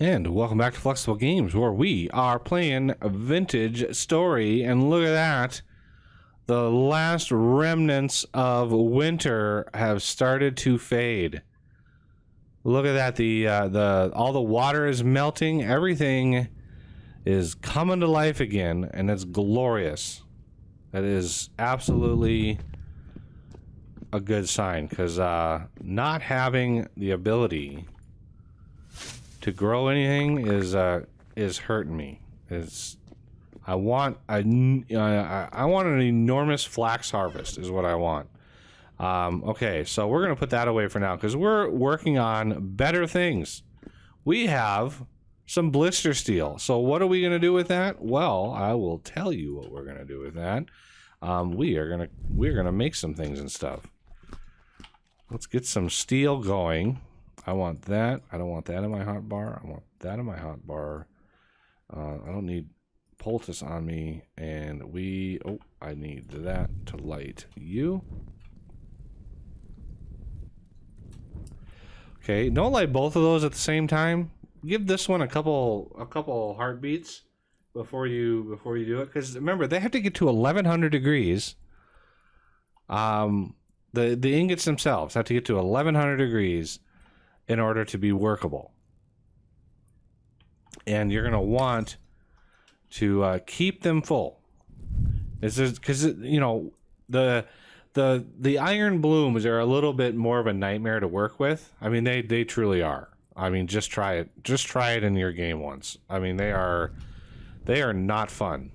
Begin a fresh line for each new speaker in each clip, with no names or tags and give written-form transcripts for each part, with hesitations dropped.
And welcome back to Flexible Games, where we are playing a vintage story. And look at that. The last remnants of winter have started to fade. Look at that. All the water is melting. Everything is coming to life again, and it's glorious. That is absolutely a good sign, because not having the ability to grow anything is hurting me. I want an enormous flax harvest is what I want. Okay, so we're gonna put that away for now because we're working on better things. We have some blister steel. So what are we gonna do with that? Well, I will tell you what we're gonna do with that. We're gonna make some things and stuff. Let's get some steel going. I want that. I don't want that in my hotbar. I want that in my hotbar. I don't need poultice on me. And I need that to light you. Okay, don't light both of those at the same time. Give this one a couple heartbeats before you do it. Because remember, they have to get to 1100 degrees. The ingots themselves have to get to 1100 degrees in order to be workable. And you're going to want to keep them full. This is because, you know, the iron blooms are a little bit more of a nightmare to work with. I mean, they truly are. I mean, just try it. Just try it in your game once. I mean, they are not fun,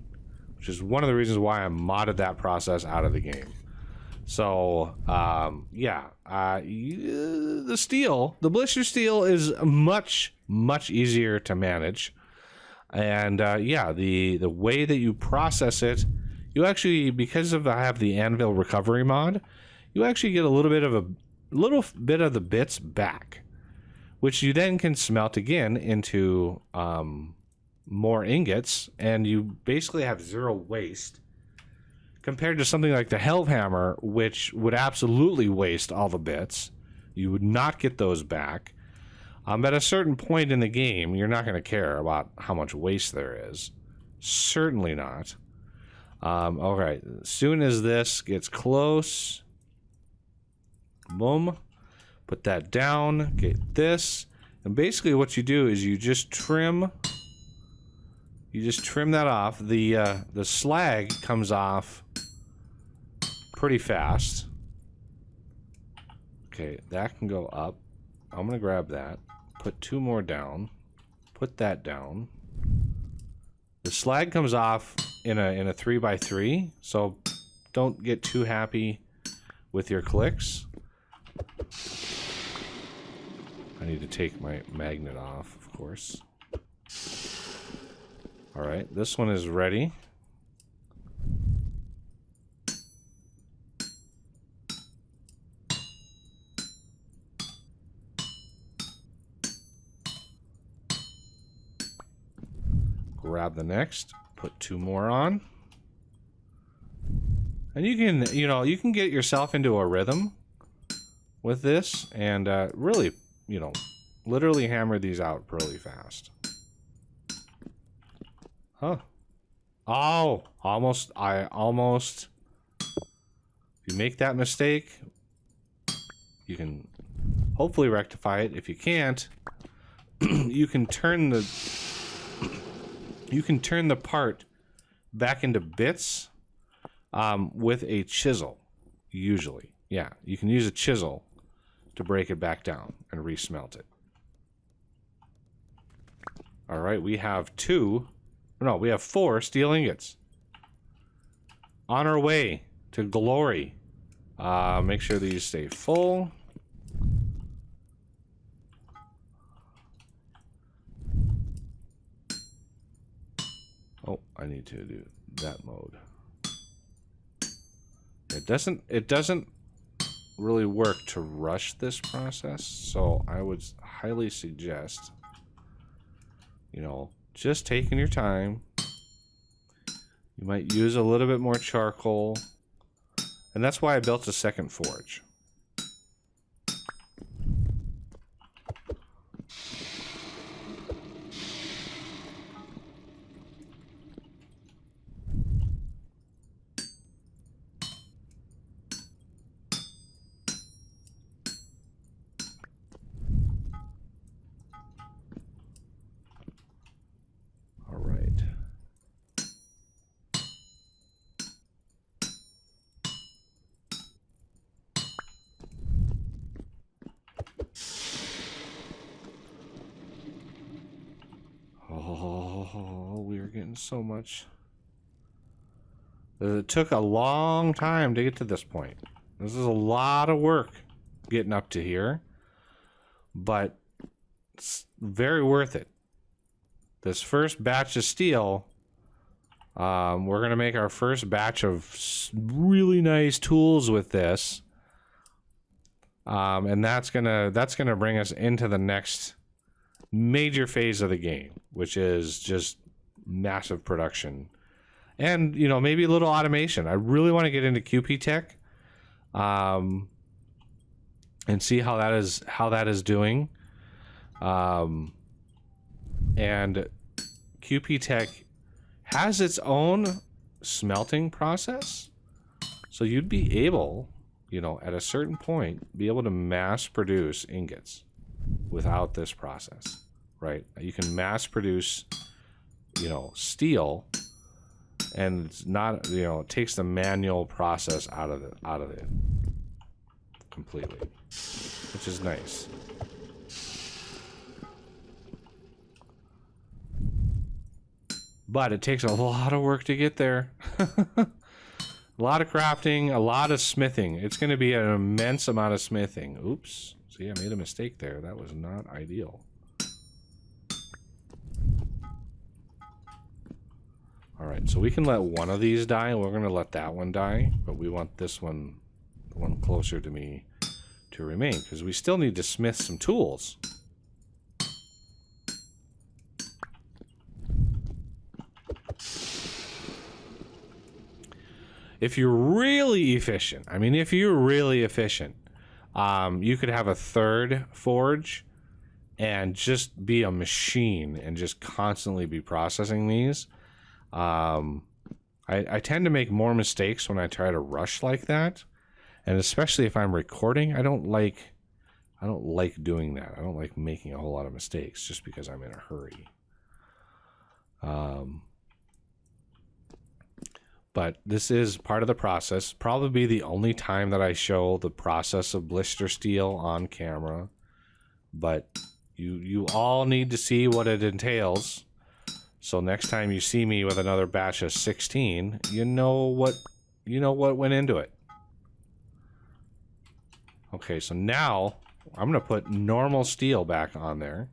which is one of the reasons why I modded that process out of the game. So, the blister steel is much easier to manage. And, the way that you process it, you actually, because I have the anvil recovery mod, you actually get a little bit of the bits back, which you then can smelt again into, more ingots, and you basically have zero waste. Compared to something like the Hellhammer, which would absolutely waste all the bits. You would not get those back. At a certain point in the game, you're not going to care about how much waste there is. Certainly not. Alright, as soon as this gets close, boom, put that down, get this, and basically what you do is you just trim that off. The slag comes off pretty fast. Okay, that can go up. I'm gonna grab that, put two more down, put that down. The slag comes off in a 3x3, so don't get too happy with your clicks. I need to take my magnet off, of course. Alright, this one is ready. Grab the next, put two more on. And you can get yourself into a rhythm with this and really, literally hammer these out really fast. Huh. Oh, almost. If you make that mistake, you can hopefully rectify it. If you can't, you can turn the part back into bits with a chisel, usually. Yeah, you can use a chisel to break it back down and resmelt it. All right, we have we have 4 steel ingots on our way to glory. Make sure these stay full. Oh, I need to do that mode. It doesn't really work to rush this process, so I would highly suggest, just taking your time. You might use a little bit more charcoal, and that's why I built a second forge. Oh, we are getting so much. It took a long time to get to this point. This is a lot of work getting up to here, but it's very worth it. This first batch of steel, we're going to make our first batch of really nice tools with this. And that's gonna bring us into the next major phase of the game, which is just massive production. And, you know, maybe a little automation. I really want to get into QP Tech, and see how that is doing. And QP Tech has its own smelting process, so you'd be able, you know, at a certain point, be able to mass produce ingots without this process, right? You can mass produce, you know, steel. And it's not, you know, it takes the manual process out of it completely, which is nice. But it takes a lot of work to get there. A lot of crafting, a lot of smithing. It's going to be an immense amount of smithing. Oops. See, I made a mistake there. That was not ideal. Alright, so we can let one of these die, and we're going to let that one die, but we want this one, the one closer to me, to remain, because we still need to smith some tools. If you're really efficient, I mean, if you're really efficient, you could have a third forge and just be a machine and just constantly be processing these. I tend to make more mistakes when I try to rush like that, and especially if I'm recording, I don't like doing that. I don't like making a whole lot of mistakes just because I'm in a hurry. But this is part of the process. Probably the only time that I show the process of blister steel on camera, but you all need to see what it entails. So next time you see me with another batch of 16, you know what went into it. Okay, so now I'm going to put normal steel back on there.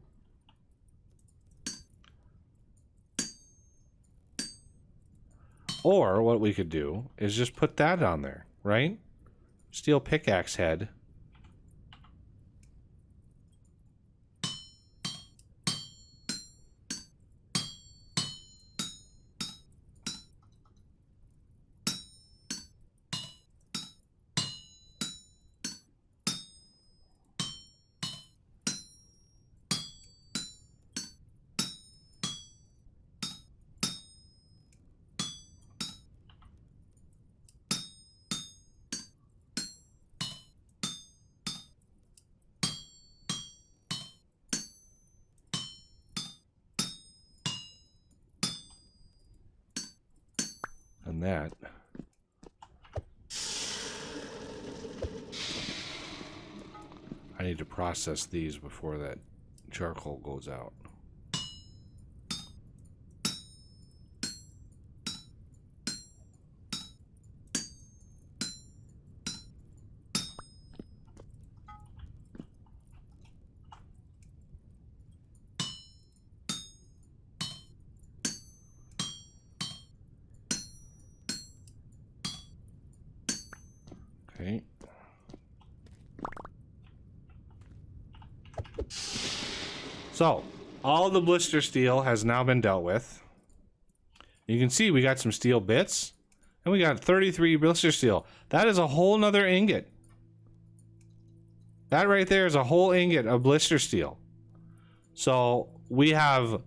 Or what we could do is just put that on there, right? Steel pickaxe head. And that. I need to process these before that charcoal goes out. Okay. So, all the blister steel has now been dealt with. You can see we got some steel bits, and we got 33 blister steel. That is a whole nother ingot. That right there is a whole ingot of blister steel. So we have,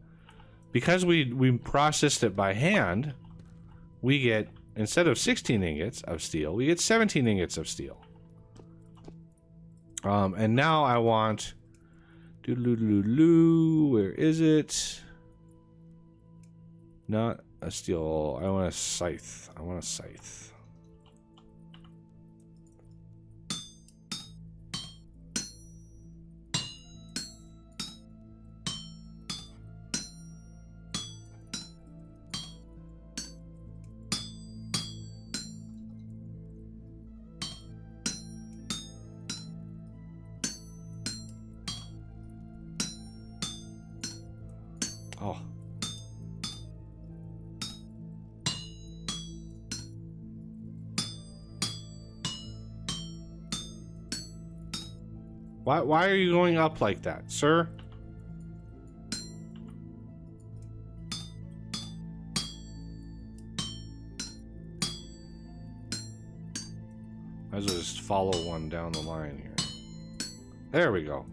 because we processed it by hand, we get, instead of 16 ingots of steel, we get 17 ingots of steel. And now I want, where is it? Not a steel, I want a scythe. I want a scythe. Oh. Why are you going up like that, sir? Might as well just follow one down the line here. There we go.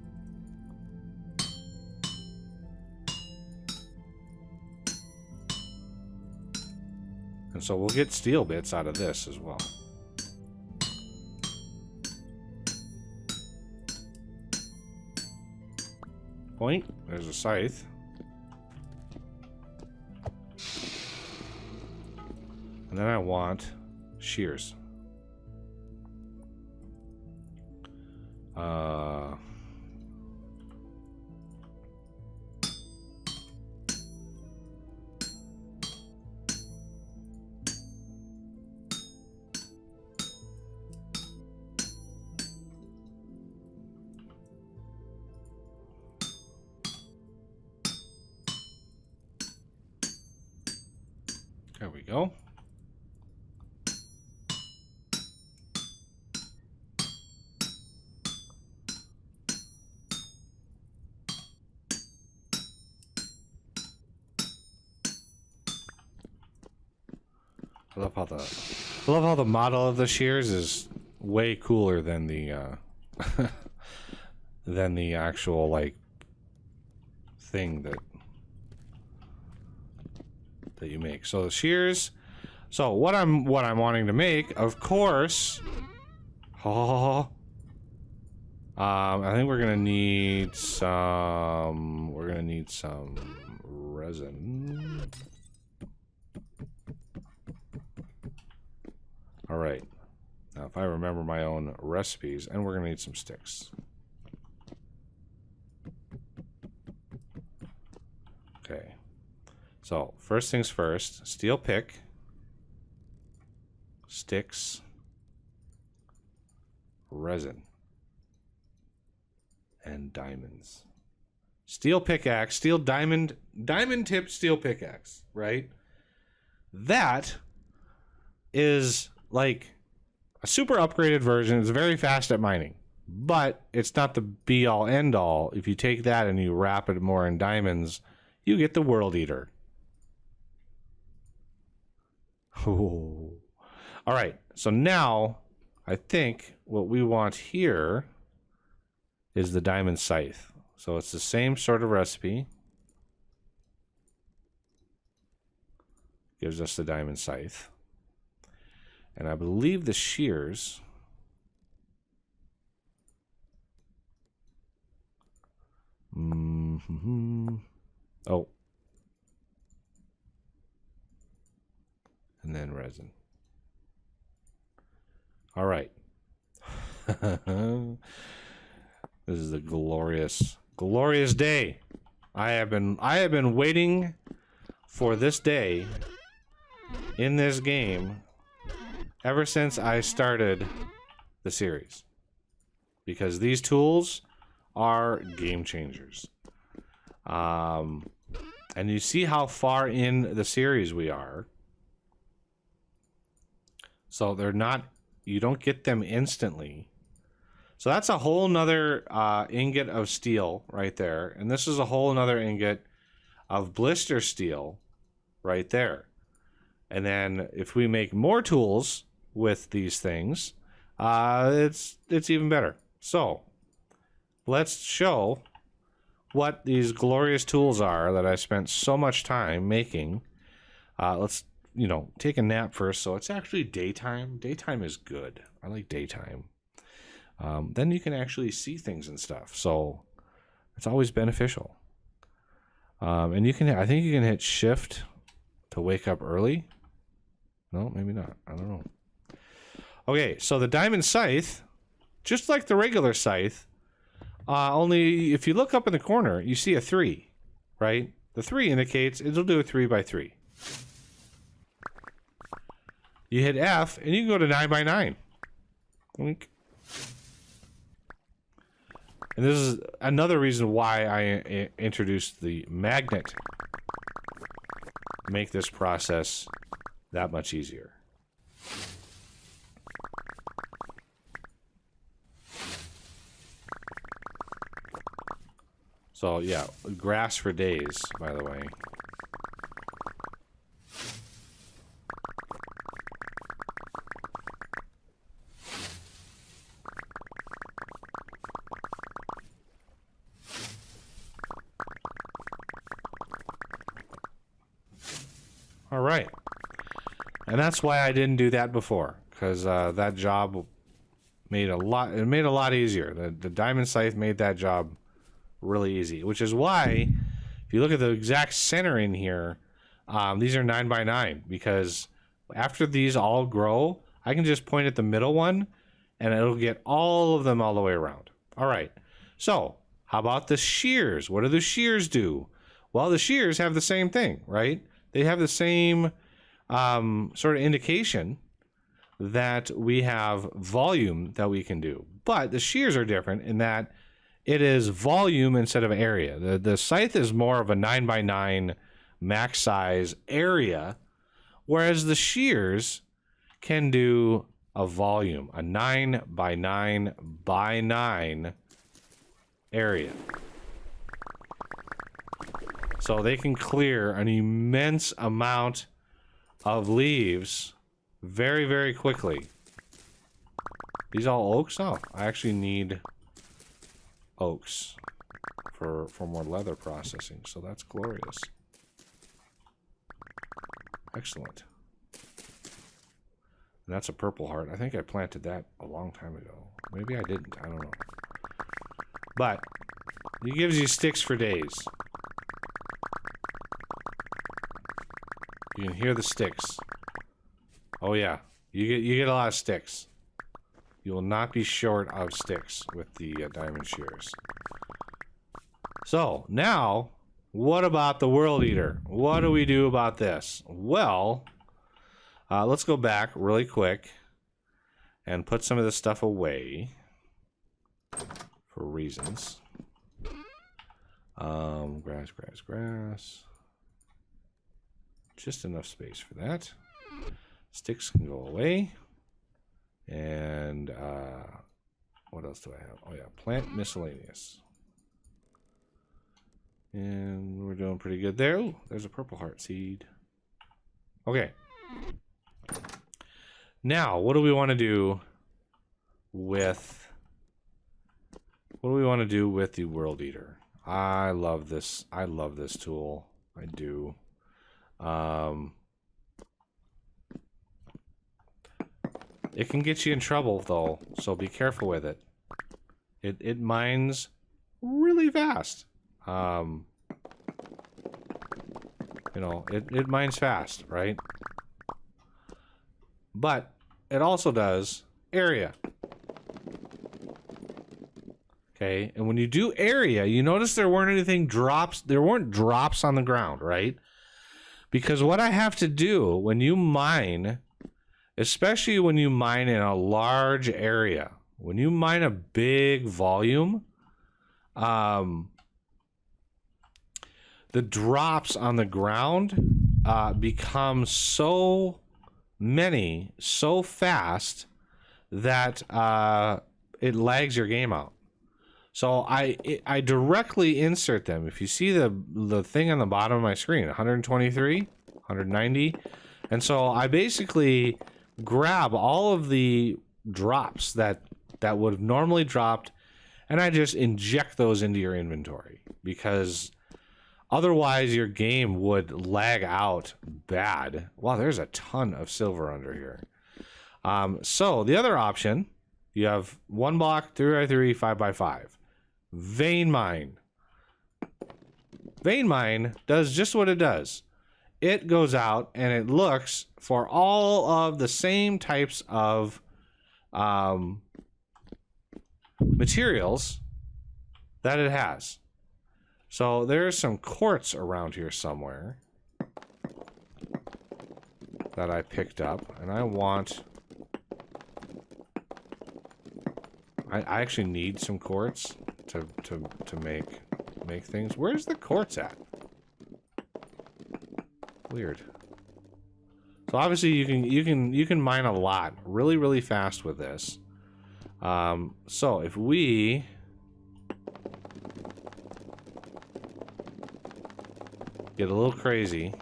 And so we'll get steel bits out of this as well. Point. There's a scythe. And then I want shears. There we go. I love how the model of the shears is way cooler than the than the actual like thing that you make. So the shears. So what I'm wanting to make, of course. Oh, I think we're gonna need some. We're gonna need some resin. All right. Now, if I remember my own recipes, and we're gonna need some sticks. Okay. So, first things first, steel pick, sticks, resin, and diamonds. Steel pickaxe, steel diamond tipped steel pickaxe, right? That is like a super upgraded version. It's very fast at mining, but it's not the be all end all. If you take that and you wrap it more in diamonds, you get the world eater. Oh. All right, so now I think what we want here is the diamond scythe. So it's the same sort of recipe. Gives us the diamond scythe. And I believe the shears Oh. And then resin. All right. This is the glorious day. I have been waiting for this day in this game ever since I started the series. Because these tools are game changers. And you see how far in the series we are. So they're not, you don't get them instantly. So that's a whole nother ingot of steel right there. And this is a whole nother ingot of blister steel right there. And then if we make more tools with these things, it's even better. So let's show what these glorious tools are that I spent so much time making. Let's, take a nap first. So it's actually daytime. Daytime is good. I like daytime. Then you can actually see things and stuff. So it's always beneficial. And I think you can hit shift to wake up early. No, maybe not. I don't know. Okay, so the diamond scythe, just like the regular scythe, only if you look up in the corner, you see a 3, right? The 3 indicates it'll do a 3x3. You hit F, and you can go to 9x9. Wink. And this is another reason why I introduced the magnet make this process that much easier. So yeah, grass for days, by the way. All right. And that's why I didn't do that before, because that job made a lot easier. The diamond scythe made that job really easy, which is why if you look at the exact centering here, these are 9 by 9, because after these all grow, I can just point at the middle one and it'll get all of them all the way around. All right. So how about the shears? What do the shears do? Well, the shears have the same thing, right? They have the same sort of indication that we have volume that we can do. But the shears are different in that it is volume instead of area. The scythe is more of a 9 by 9 max size area, whereas the shears can do a volume, a 9 by 9 by 9 area. So they can clear an immense amount of leaves very, very quickly. These all oaks? Oh, I actually need oaks for more leather processing, so that's glorious. Excellent. And that's a purple heart. I think I planted that a long time ago. Maybe I didn't. I don't know. But it gives you sticks for days. You can hear the sticks. Oh yeah, you get a lot of sticks. You will not be short of sticks with the diamond shears. So now, what about the world eater? What do we do about this? Well, let's go back really quick and put some of this stuff away for reasons. Grass. Just enough space for that. Sticks can go away. And what else do I have? Oh yeah, plant miscellaneous. And we're doing pretty good there. Ooh, there's a purple heart seed. Okay. Now, what do we want to do with the world eater? I love this. I love this tool. I do. It can get you in trouble though, so be careful with it. It mines really fast. You know, it mines fast, right? But it also does area. Okay, and when you do area, you notice there weren't drops on the ground, right? Because what I have to do when you mine, especially when you mine in a large area, when you mine a big volume, the drops on the ground become so many, so fast that it lags your game out. So I directly insert them. If you see the thing on the bottom of my screen, 123, 190, and so I basically grab all of the drops that would have normally dropped, and I just inject those into your inventory, because otherwise your game would lag out bad. Wow, there's a ton of silver under here. So the other option, you have 1 block, 3x3, 5x5. Vein mine. Vein mine does just what it does. It goes out and it looks for all of the same types of materials that it has. So there's some quartz around here somewhere that I picked up, and I actually need some quartz to make things. Where's the quartz at? Weird. So obviously you can mine a lot really, really fast with this. So if we get a little crazy.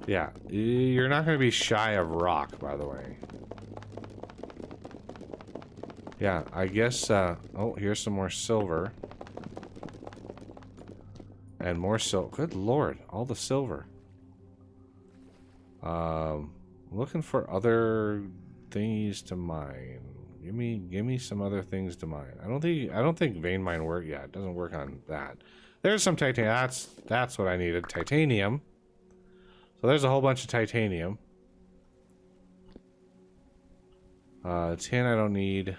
Yeah, you're not going to be shy of rock, by the way. Yeah, I guess, oh, here's some more silver. And more silver. Good lord, all the silver. Looking for other thingies to mine. Give me some other things to mine. I don't think vein mine work. Yeah, it doesn't work on that. There's some titanium. That's what I needed. Titanium. So there's a whole bunch of titanium. Tin I don't need.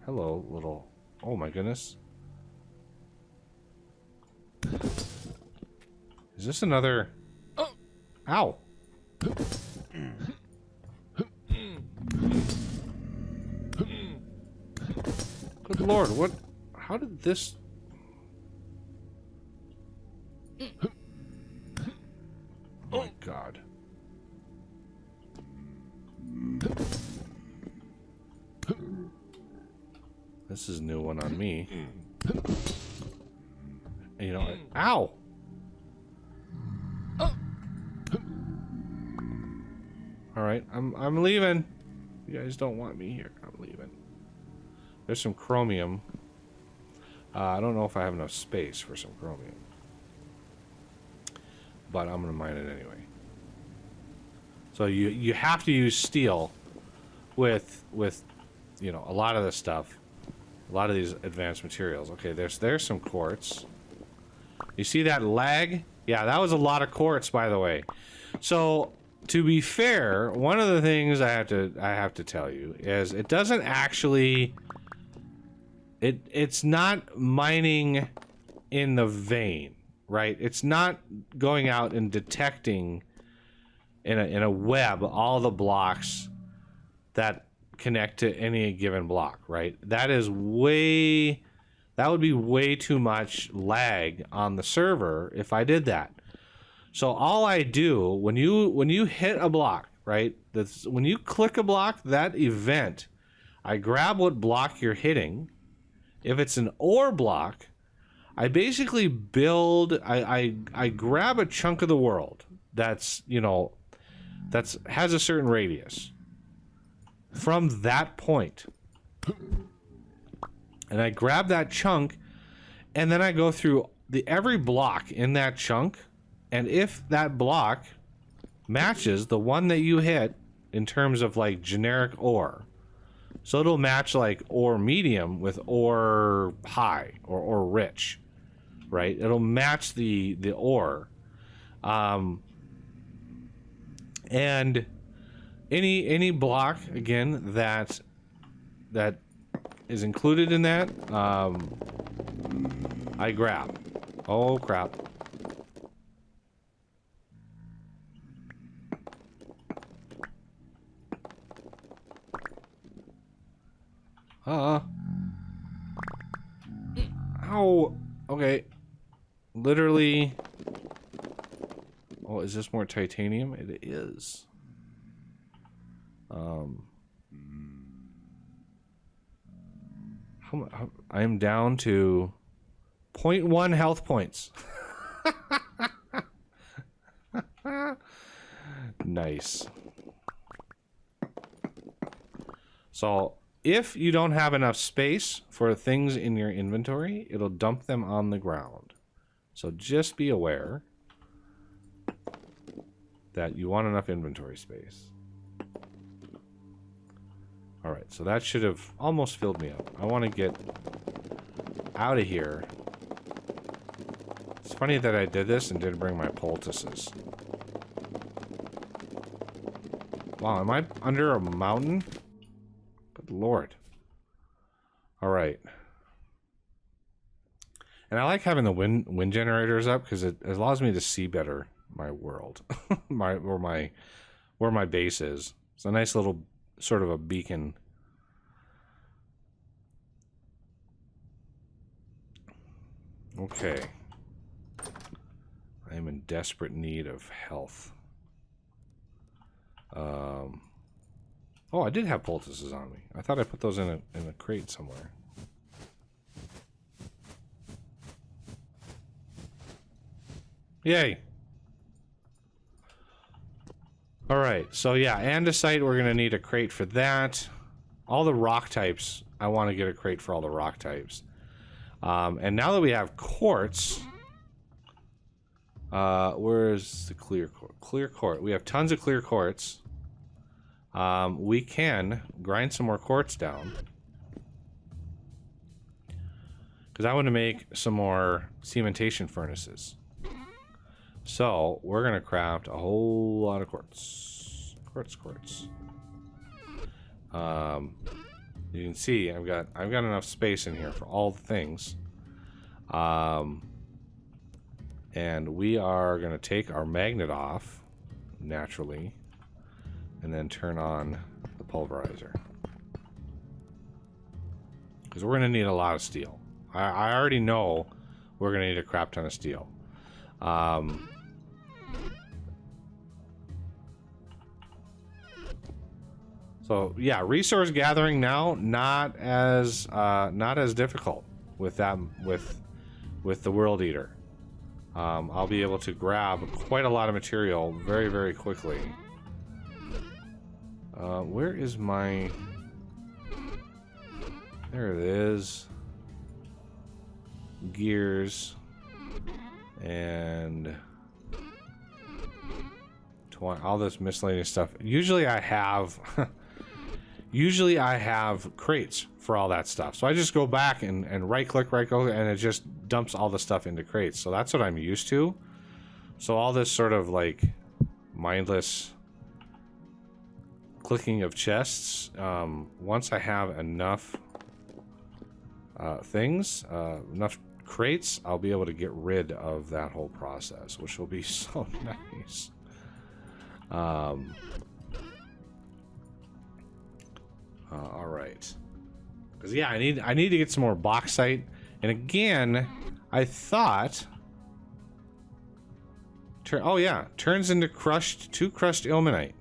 Hello, little. Oh my goodness. Is this another? Oh. Ow. Good lord, what? How did this? Oh my god. This is a new one on me. And you know what? Ow! Alright, I'm leaving. You guys don't want me here. I'm leaving. There's some chromium. I don't know if I have enough space for some chromium. But I'm gonna mine it anyway. So you have to use steel with you know, a lot of this stuff. A lot of these advanced materials. Okay, there's some quartz. You see that lag? Yeah, that was a lot of quartz, by the way. So to be fair, one of the things I have to tell you is it doesn't actually it's not mining in the vein, right? It's not going out and detecting in a web all the blocks that connect to any given block, right? That would be way too much lag on the server if I did that. So all I do when you hit a block, right? When you click a block, that event, I grab what block you're hitting. If it's an ore block, I basically build. I grab a chunk of the world that's, you know, has a certain radius from that point, and I grab that chunk, and then I go through every block in that chunk. And if that block matches the one that you hit in terms of like generic ore, so it'll match like ore medium with ore high or ore rich, right? It'll match the ore, and any block again that is included in that, I grab. Oh crap. Ow. Okay. Literally. Oh, is this more titanium? It is. I'm down to 0.1 health points. Nice. So if you don't have enough space for things in your inventory, it'll dump them on the ground. So just be aware that you want enough inventory space. Alright, so that should have almost filled me up. I want to get out of here. It's funny that I did this and didn't bring my poultices. Wow, am I under a mountain? Good lord. Alright. And I like having the wind generators up because it allows me to see better my world. where my base is. It's a nice little sort of a beacon. Okay. I am in desperate need of health. Oh, I did have poultices on me. I thought I put those in a crate somewhere. Yay. Alright, so yeah, andesite, we're going to need a crate for that. All the rock types, I want to get a crate for all the rock types. And now that we have quartz... where's the clear quartz? Clear quartz. We have tons of clear quartz. We can grind some more quartz down. Because I want to make some more cementation furnaces. So, we're going to craft a whole lot of quartz. Quartz. You can see I've got enough space in here for all the things. And we are going to take our magnet off, naturally, and then turn on the pulverizer. Because we're going to need a lot of steel. I already know we're going to need a crap ton of steel. So yeah, resource gathering now not as difficult with that with the World Eater. I'll be able to grab quite a lot of material very, very quickly. Where is my... There it is. Gears. And... all this miscellaneous stuff. Usually I have... Usually I have crates for all that stuff. So I just go back and right-click, and it just dumps all the stuff into crates. So that's what I'm used to. So all this sort of like mindless clicking of chests, once I have enough enough crates, I'll be able to get rid of that whole process, which will be so nice. All right, because yeah, I need to get some more bauxite, and again, I thought, oh yeah, turns into two crushed ilmenite.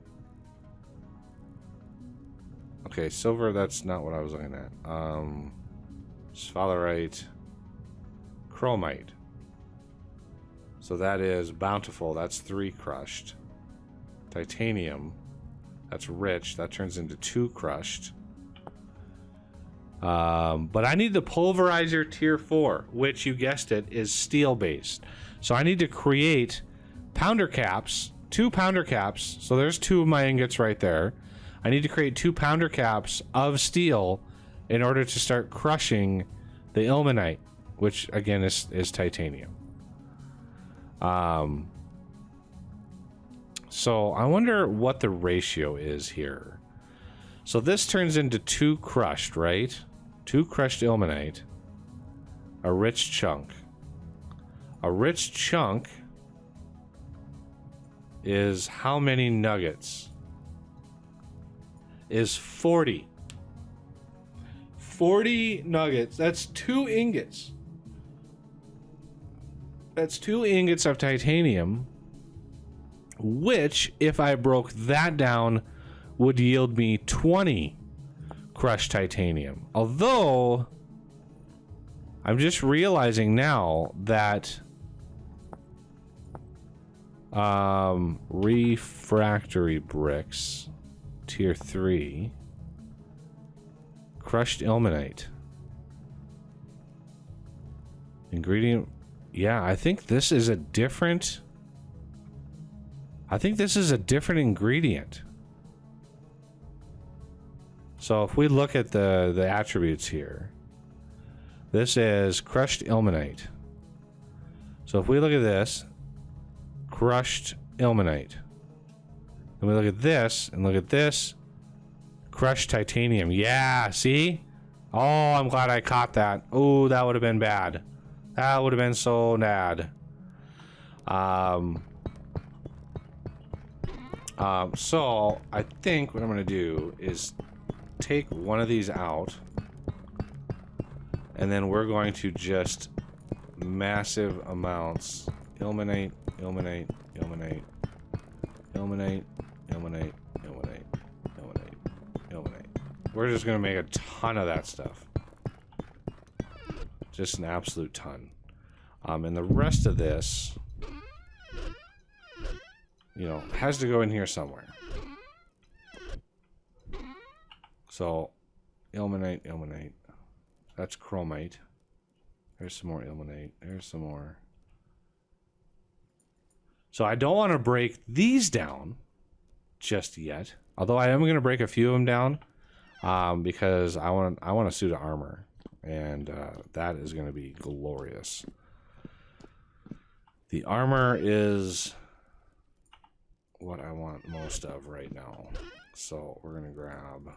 Okay, silver, that's not what I was looking at. Sphalerite, chromite. So that is bountiful. That's 3 crushed. Titanium. That's rich. That turns into 2 crushed. But I need the pulverizer tier 4, which you guessed it, is steel based. So I need to create pounder caps, 2 pounder caps. So there's 2 of my ingots right there. I need to create 2 pounder caps of steel in order to start crushing the ilmenite, which again is titanium. So I wonder what the ratio is here. So this turns into 2 crushed, right? 2 crushed ilmenite. A rich chunk. A rich chunk is how many nuggets? Is 40. 40 nuggets. That's 2 ingots. That's 2 ingots of titanium, which, if I broke that down, would yield me 20 crushed titanium. Although, I'm just realizing now that refractory bricks, tier 3, crushed ilmenite. Ingredient, yeah, I think this is a different... ingredient. So if we look at the attributes here, this is crushed ilmenite. So if we look at this, crushed ilmenite. Then we look at this and look at this, crushed titanium. Yeah, see? Oh, I'm glad I caught that. Oh, that would have been bad. That would have been so bad. So I think what I'm going to do is take one of these out, and then we're going to just massive amounts. Illuminate, illuminate, illuminate, illuminate, illuminate, illuminate, illuminate, illuminate. We're just gonna make a ton of that stuff. Just an absolute ton. And the rest of this, you know, has to go in here somewhere. So, illuminate, illuminate. That's chromite. There's some more illuminate. There's some more. So I don't want to break these down just yet. Although I am going to break a few of them down because I want a suit of armor, and that is going to be glorious. The armor is what I want most of right now. So we're going to grab.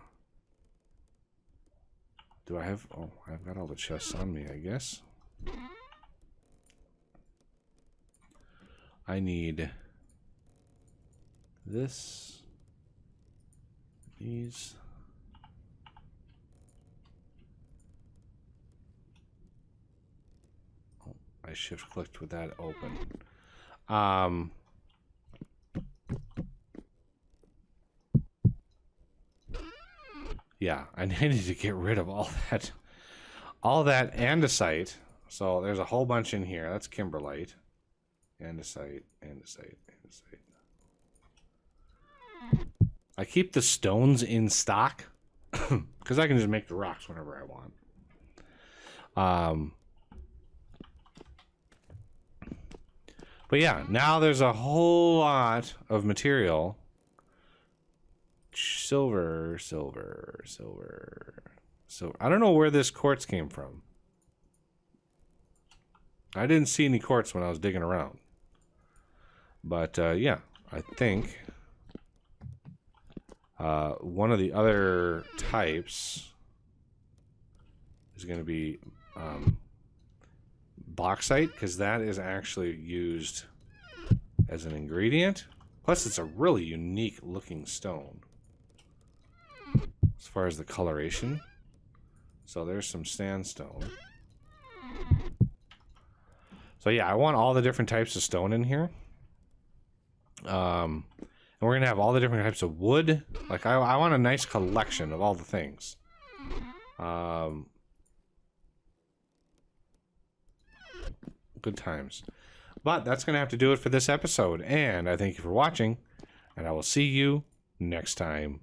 Do I have? Oh, I've got all the chests on me, I guess. I need this, these. Oh, I shift clicked with that open. Yeah, I needed to get rid of all that andesite. So there's a whole bunch in here. That's kimberlite. Andesite, andesite, andesite. I keep the stones in stock because I can just make the rocks whenever I want. But yeah, now there's a whole lot of material. Silver, silver, silver. So I don't know where this quartz came from. I didn't see any quartz when I was digging around. But yeah, I think one of the other types is going to be bauxite, because that is actually used as an ingredient. Plus, it's a really unique looking stone as far as the coloration. So there's some sandstone. So yeah, I want all the different types of stone in here. And we're gonna have all the different types of wood. Like I want a nice collection of all the things. Good times. But that's gonna have to do it for this episode. And I thank you for watching. And I will see you next time.